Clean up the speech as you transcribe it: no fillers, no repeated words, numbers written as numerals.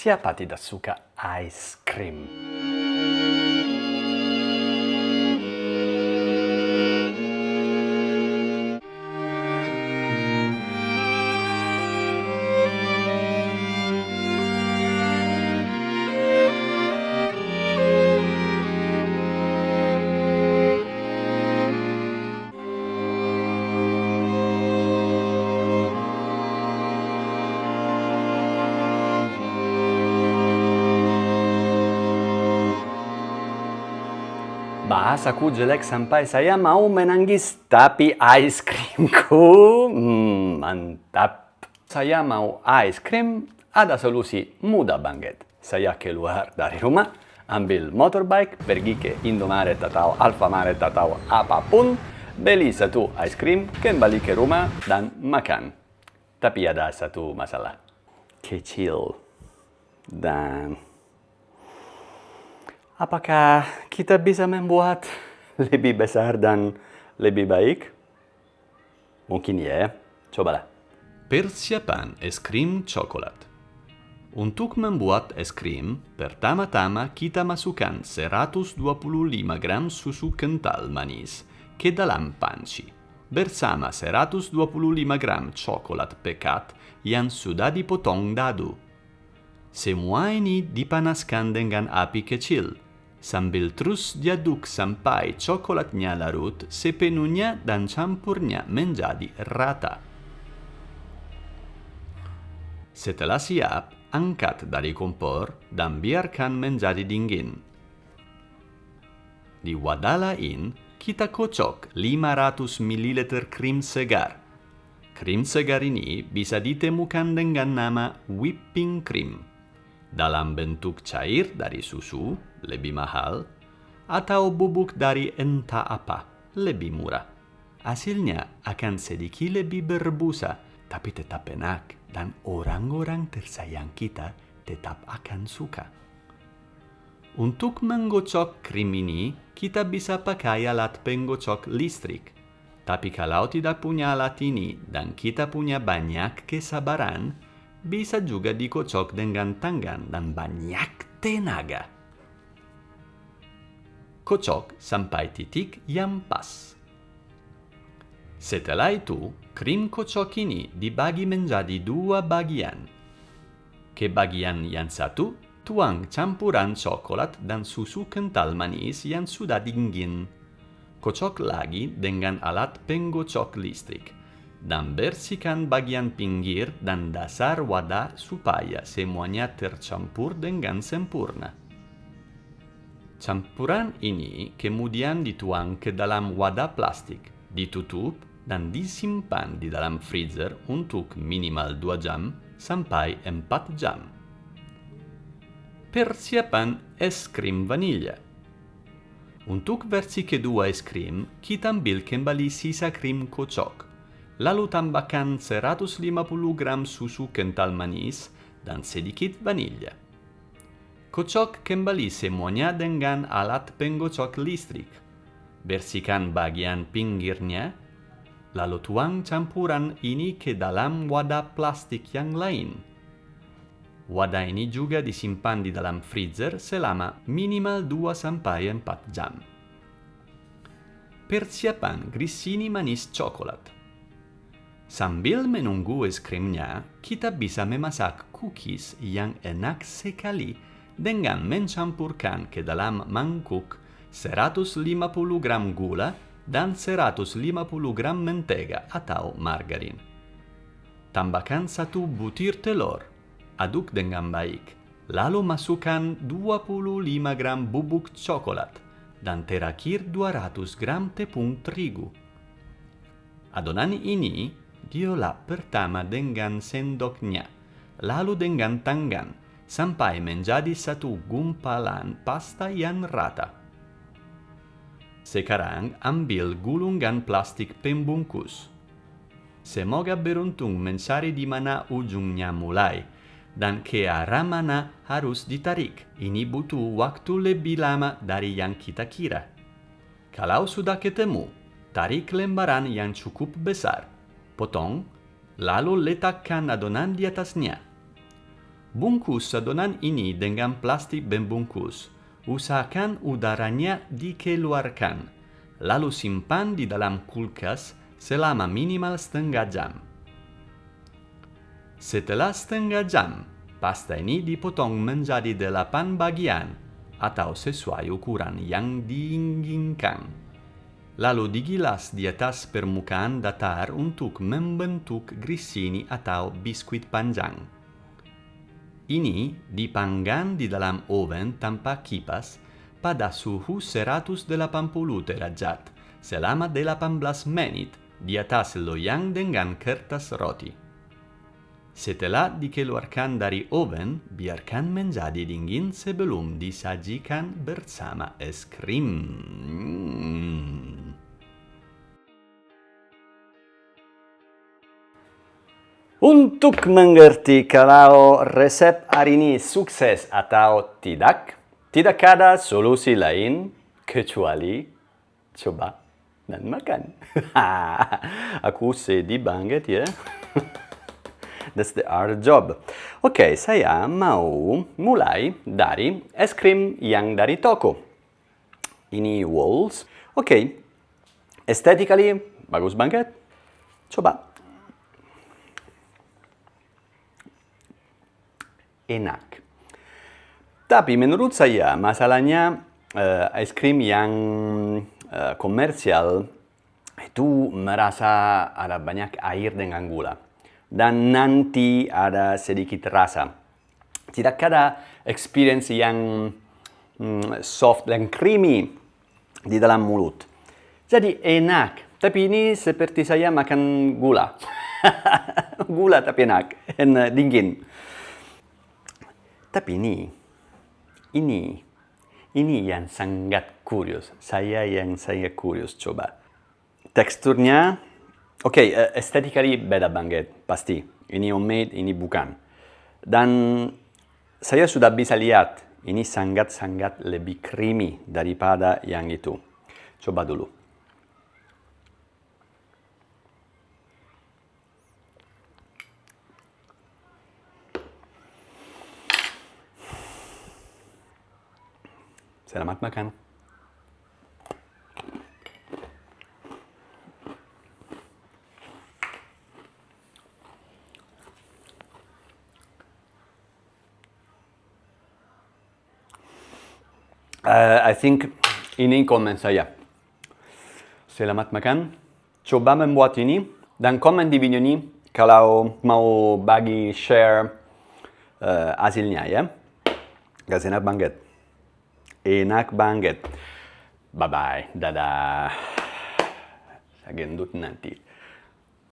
Siapa tidak suka ice cream? Bahasaku jelek sampai saya mau menangis, tapi ice creamku mantap. Saya mau ice cream, ada solusi mudah banget. Saya keluar dari rumah, ambil motorbike, pergi ke Indomaret atau Alfamaret atau apapun, beli satu ice cream, kembali ke rumah dan makan. Tapi ada satu masalah, kecil dan... Apakah kita bisa membuat lebih besar dan lebih baik? Mungkin ya, cobalah. Persiapan es krim coklat. Untuk membuat es krim, pertama-tama kita masukkan 125 gram susu kental manis ke dalam panci, bersama 125 gram coklat pekat yang sudah dipotong dadu. Semua ini dipanaskan dengan api kecil, sambil terus diaduk sampai coklatnya larut sepenuhnya dan campurnya menjadi rata. Setelah siap, angkat dari kompor dan biarkan menjadi dingin. Di wadah lain, kita kocok 500 ml krim segar. Krim segar ini bisa ditemukan dengan nama whipping cream, dalam bentuk cair dari susu, lebih mahal, atau bubuk dari entah apa, lebih murah. Hasilnya akan sedikit lebih berbusa, tapi tetap enak, dan orang-orang tersayang kita tetap akan suka. Untuk menggocok krim ini, kita bisa pakai alat penggocok listrik. Tapi kalau tidak punya alat ini dan kita punya banyak kesabaran, bisa juga dikocok dengan tangan dan banyak tenaga. Kocok sampai titik yang pas. Setelah itu, krim kocok ini dibagi menjadi 2 bagian. Ke bagian yang satu, tuang campuran coklat dan susu kental manis yang sudah dingin. Kocok lagi dengan alat penggocok listrik. Dan bersihkan bagian pinggir dan dasar wadah supaya semuanya tercampur dengan sempurna. Campuran ini kemudian dituang ke dalam wadah plastik, ditutup dan disimpan di dalam freezer untuk minimal 2 jam sampai 4 jam. Persiapan es krim vanilya. Untuk versi kedua es krim, kita ambil kembali sisa krim kocok. Lalu tambahkan 150 gram susu kental manis dan sedikit vanilya. Kocok kembali semuanya dengan alat penggocok listrik. Bersihkan bagian pinggirnya, lalu tuang campuran ini ke dalam wadah plastik yang lain. Wadah ini juga disimpan di dalam freezer selama minimal 2-4 jam. Persiapan grissini manis coklat. Sambil menunggu es krimnya, kita bisa memasak cookies yang enak sekali dengan mencampurkan ke dalam mangkuk 150 gram gula dan 150 gram mentega atau margarin. Tambahkan 1 butir telur, aduk dengan baik, lalu masukkan 25 gram bubuk coklat dan terakhir 200 gram tepung terigu. Adonan ini diolah pertama dengan sendoknya, lalu dengan tangan, sampai menjadi satu gumpalan pasta yang rata. Sekarang ambil gulungan plastik pembungkus. Semoga beruntung mencari di mana ujungnya mulai, dan ke arah mana harus ditarik. Ini butuh waktu lebih lama dari yang kita kira. Kalau sudah ketemu, tarik lembaran yang cukup besar. Potong, lalu letakkan adonan di atasnya. Bungkus adonan ini dengan plastik pembungkus. Usahakan udaranya dikeluarkan, lalu simpan di dalam kulkas selama minimal setengah jam. Setelah setengah jam, pasta ini dipotong menjadi 8 bagian atau sesuai ukuran yang diinginkan. Lalu digilas di atas permukaan datar untuk membentuk grissini atau biskuit panjang. Ini dipanggang di dalam oven tanpa kipas pada suhu 180 derajat selama 18 menit di atas loyang dengan kertas roti. Setelah dikeluarkan dari oven, biarkan menjadi dingin sebelum disajikan bersama es krim. Untuk mengerti kalau resep hari ini sukses atau tidak, tidak ada solusi lain kecuali coba dan makan. Aku sedih banget ya. That's the hard job. Oke, saya mau mulai dari es krim yang dari toko. Ini Walls. Oke, aesthetically bagus banget. Coba. Enak. Tapi menurut saya masalahnya es krim yang komersial itu merasa ada banyak air dengan gula. Dan nanti ada sedikit rasa. Tidak ada experience yang soft dan creamy di dalam mulut. Jadi enak, tapi ini seperti saya makan gula. Gula tapi enak, dan dingin. Tapi ini yang sangat kurios. Saya kurios coba. Teksturnya, aesthetically beda banget, pasti. Ini homemade, ini bukan. Dan saya sudah bisa lihat, ini sangat lebih creamy daripada yang itu. Coba dulu. Selamat makan. I think ini komen saya. Selamat makan. Coba membuat ini dan komen di video ini kalau mau bagi share hasilnya ya. Gak enak banget. Enak banget. Bye-bye. Dadah. Saya gendut nanti.